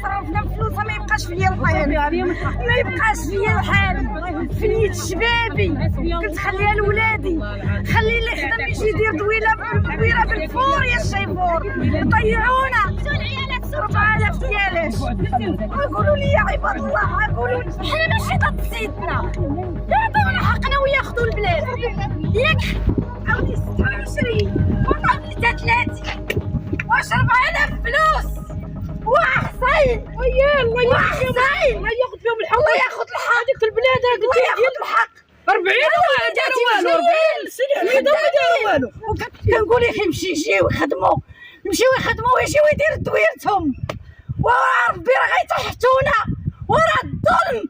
صرفنا فلوسها ما يبقاش فيا الحال، ما يبقاش فيا الحال. فنيت شبابي كنت خليها لولادي، خلي اللي يخدم يجي يدير دويره بالفور يا الشيفور. ضيعونا 4000 ديالاش. قولوا لي يا عباد الله، قولوا لي حنا ماشي ضد سيدنا، يعطونا حقنا وياخذوا البلاد ياك. عاودي 26 وطابلتها 30 واش 4000 فلوس. وحسين الله وحسين الله ياخذ فيهم الحق، الله ياخذ الحق. هذيك البلاد الله ياخذ الحق. 40 وما داروا والو، 40 سنه حميده وما داروا والو. كنقول يا اخي يمشيو يخدموا، يمشيو يخدموا ويجيو يديروا دويرتهم. وراه ربي راه غيتحتونا وراه الظلم.